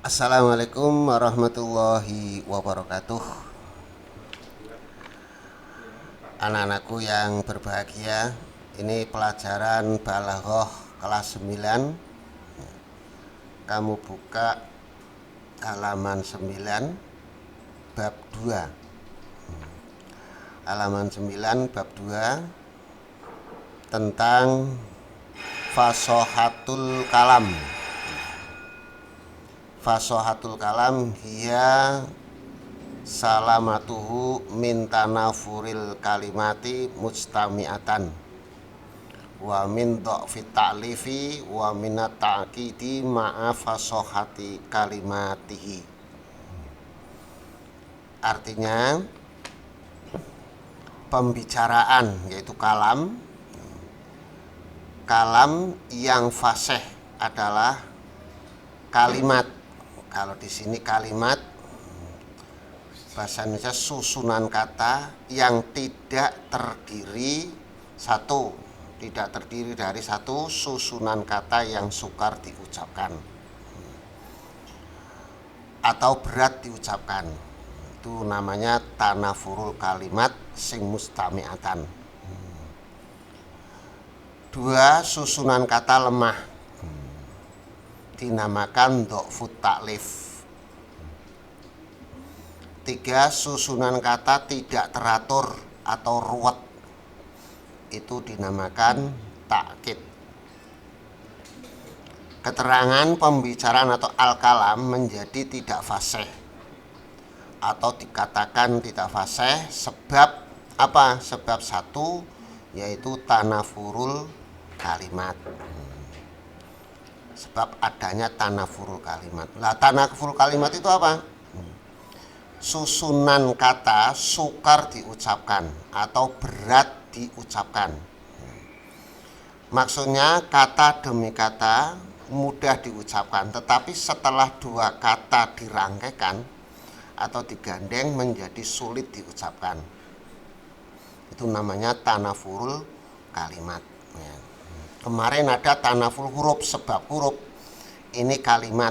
Assalamualaikum warahmatullahi wabarakatuh. Anak-anakku yang berbahagia, ini pelajaran Balaghah kelas 9. Kamu buka halaman 9 bab 2. Halaman 9 bab 2 tentang fasohatul kalam. Fasohatul kalam hiya salamatuhu min tanafuril kalimati mujtami'atan wa min dha'fit ta'lifi wa minat ta'kidi ma'a fasohati kalimatihi. Artinya pembicaraan, yaitu kalam yang fasih adalah kalimat. Kalau di sini kalimat bahasa Indonesia susunan kata yang tidak terdiri dari satu susunan kata yang sukar diucapkan atau berat diucapkan. Itu namanya tanafurul kalimat sing mustami'atan. 2. Susunan kata lemah dinamakan dha'fut ta'lif. 3. Susunan kata tidak teratur atau ruwet, itu dinamakan ta'kid. Keterangan pembicaraan atau al-kalam menjadi tidak fasih atau dikatakan tidak fasih sebab apa? Sebab satu, yaitu tanafurul kalimat. Sebab adanya tanafurul kalimat. Lah, tanafurul kalimat itu apa? Susunan kata sukar diucapkan atau berat diucapkan. Maksudnya kata demi kata mudah diucapkan, tetapi setelah dua kata dirangkaikan atau digandeng menjadi sulit diucapkan. Itu namanya tanafurul kalimat. Kemarin ada tanaful huruf, sebab huruf ini kalimat.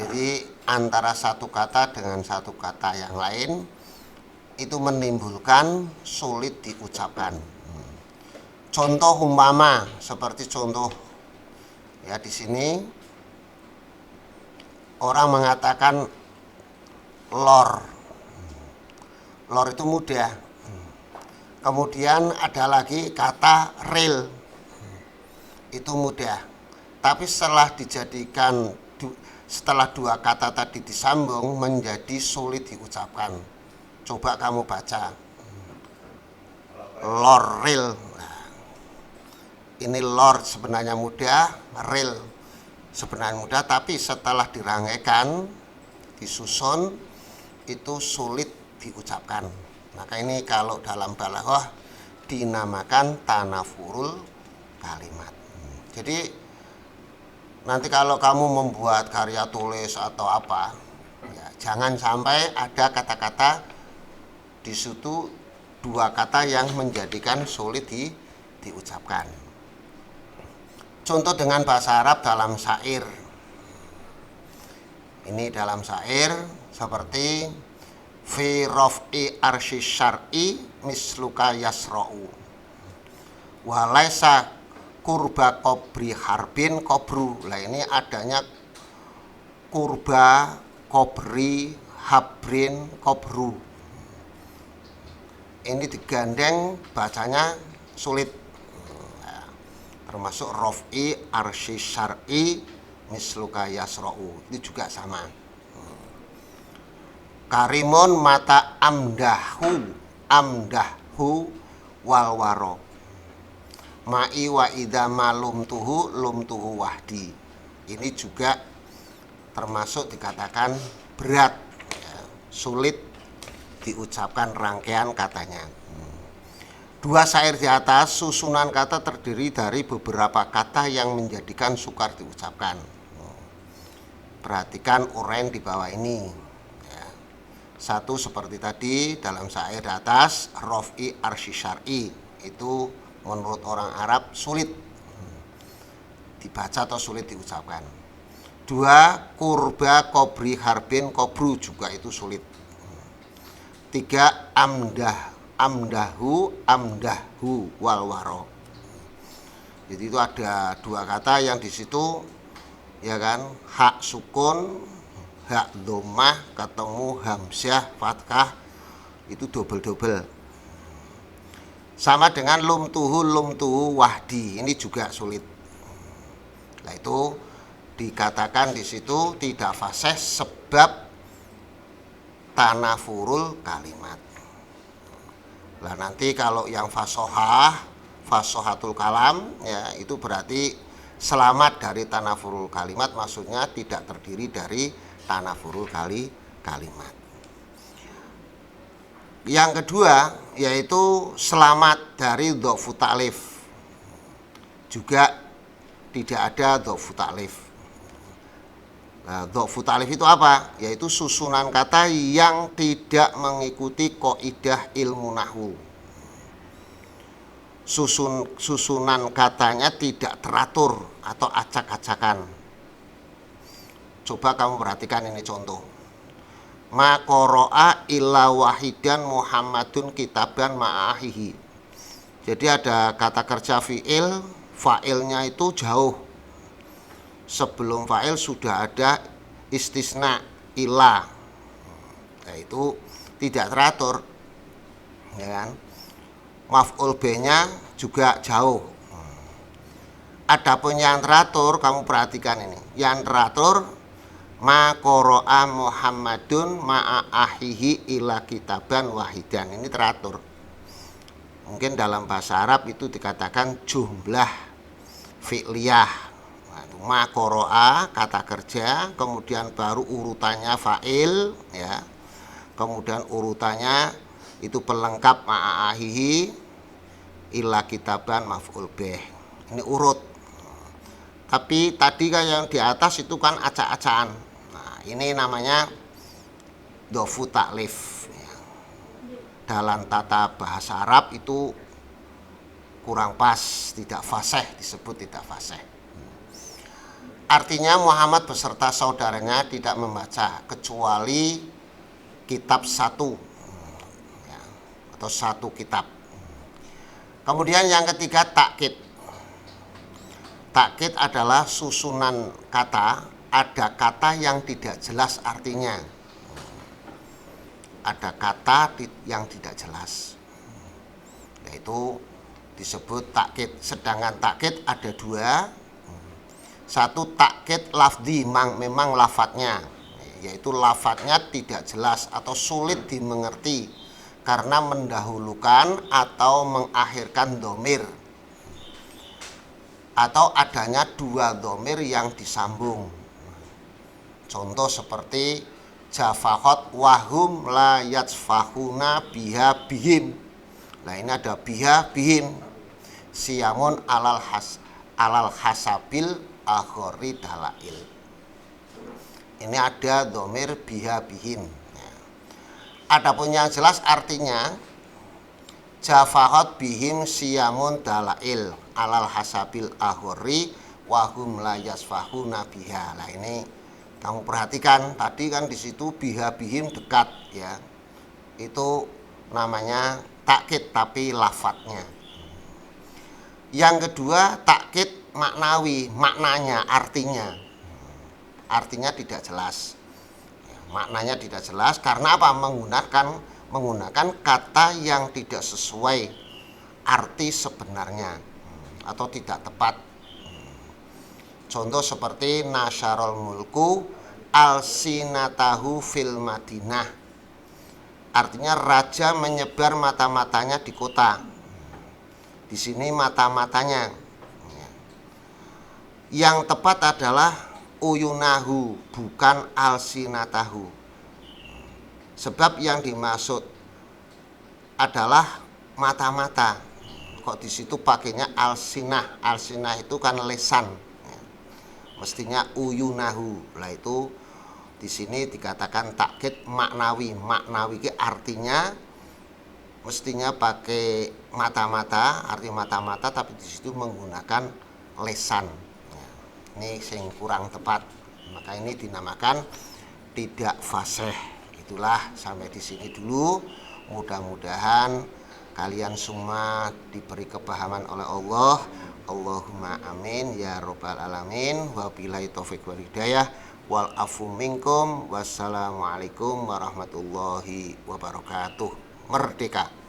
Jadi antara satu kata dengan satu kata yang lain itu menimbulkan sulit diucapkan. Contoh umpama seperti contoh ya, di sini orang mengatakan lor. Lor itu mudah. Kemudian ada lagi kata rel. Itu mudah. Tapi setelah dua kata tadi disambung menjadi sulit diucapkan. Coba kamu baca loril. Ini lor sebenarnya mudah, ril sebenarnya mudah, tapi setelah dirangkaikan, disusun, itu sulit diucapkan. Maka ini kalau dalam balaghah dinamakan tanafurul kalimat. Jadi nanti kalau kamu membuat karya tulis atau apa, ya, jangan sampai ada kata-kata di situ dua kata yang menjadikan sulit diucapkan. Contoh dengan bahasa Arab dalam syair. Ini dalam syair seperti fi raf'i arsy syar'i misluka yasra'u wa laisa kurba kobri harbin kobru. Lah, ini adanya kurba, kobri, habrin, kobru. Ini digandeng bacanya sulit. Nah, termasuk raf'i arsy syar'i misluka yasra'u, itu juga sama. Karimun mata amdahu walwaro ma'i wa idama lumtuhu wahdi. Ini juga termasuk dikatakan berat, ya, sulit diucapkan rangkaian katanya. Dua syair di atas, susunan kata terdiri dari beberapa kata yang menjadikan sukar diucapkan. Perhatikan uraian di bawah ini, ya. Satu seperti tadi dalam syair di atas, raf'i arsy syar'i, itu menurut orang Arab sulit dibaca atau sulit diucapkan. 2 kurba kobri harbin kobru, juga itu sulit. 3 amdahu walwaro. Jadi itu ada 2 kata yang di situ ya kan, hak sukun, hak dhammah ketemu hamzah fathah, itu double-double. Sama dengan lumtuhu wahdi, ini juga sulit. Nah itu dikatakan di situ tidak fasih sebab tanafurul kalimat. Nah nanti kalau yang fasohatul kalam ya, itu berarti selamat dari tanafurul kalimat, maksudnya tidak terdiri dari tanafurul kalimat. Yang kedua yaitu selamat dari dha'fu ta'lif, juga tidak ada dha'fu ta'lif. Nah, dha'fu ta'lif itu apa? Yaitu susunan kata yang tidak mengikuti kaidah ilmu nahwu. Susunan katanya tidak teratur atau acak-acakan. Coba kamu perhatikan ini contoh. Ma qara'a illa wahidan Muhammadun kitaban ma'ahihi. Jadi ada kata kerja fi'il, fa'ilnya itu jauh. Sebelum fa'il sudah ada istisna illa. Nah, itu tidak teratur. Ya kan? Maf'ul B-nya juga jauh. Adapun yang teratur, kamu perhatikan ini. Yang teratur ma qara'a Muhammadun ma'a ahihi ila kitaban wahidan. Ini teratur. Mungkin dalam bahasa Arab itu dikatakan jumlah fi'liyah. Nah, ma qara'a kata kerja, kemudian baru urutannya fa'il ya. Kemudian urutannya itu pelengkap ma'a ahihi illa kitaban maf'ul bih. Ini urut. Tapi tadi kan yang di atas itu kan acak-acakan. Nah, ini namanya dha'fu ta'lif. Dalam tata bahasa Arab itu kurang pas, tidak fasih, disebut tidak fasih. Artinya Muhammad beserta saudaranya tidak membaca kecuali kitab satu ya, atau satu kitab. Kemudian yang ketiga takkid. Takkid adalah susunan kata, ada kata yang tidak jelas artinya. Ada kata yang tidak jelas. Yaitu disebut takkid. Sedangkan takkid ada 2. Satu takkid lafzi, memang lafadznya, yaitu lafadznya tidak jelas atau sulit dimengerti karena mendahulukan atau mengakhirkan dhamir, atau adanya 2 dhamir yang disambung. Contoh seperti jafahot wahum la yatsfahuna biha bihim. Nah ini ada biha bihim, siyamun alal hasabil akhori dalail. Ini ada dhamir biha bihim. Adapun yang jelas artinya jafahot bihim siyamun dalail alal hasabil ahuri wahum la yasfahuna biha. Nah ini kamu perhatikan tadi kan di situ biha bihim dekat ya. Itu namanya takkid tapi lafadznya. Yang kedua takkid maknawi, maknanya, artinya. Artinya tidak jelas. Maknanya tidak jelas karena apa? Menggunakan kata yang tidak sesuai arti sebenarnya atau tidak tepat. Contoh seperti nasyarul mulku alsinatahu fil madinah. Artinya raja menyebar mata-matanya di kota. Di sini mata-matanya. Yang tepat adalah uyunahu, bukan alsinatahu. Sebab yang dimaksud adalah mata-mata. Kok di situ pakainya alsinah? Alsinah itu kan lesan. Mestinya uyunahu. Lah itu di sini dikatakan takkid maknawi. Maknawi itu artinya mestinya pakai mata-mata, arti mata-mata, tapi di situ menggunakan lesan. Ini yang kurang tepat. Maka ini dinamakan tidak fasih. Itulah sampai di sini dulu. Mudah-mudahan kalian semua diberi kepahaman oleh Allah. Allahumma amin ya robbal alamin. Wabillahi taufiq wal hidayah. Wal afu minkum. Wassalamualaikum warahmatullahi wabarakatuh. Merdeka.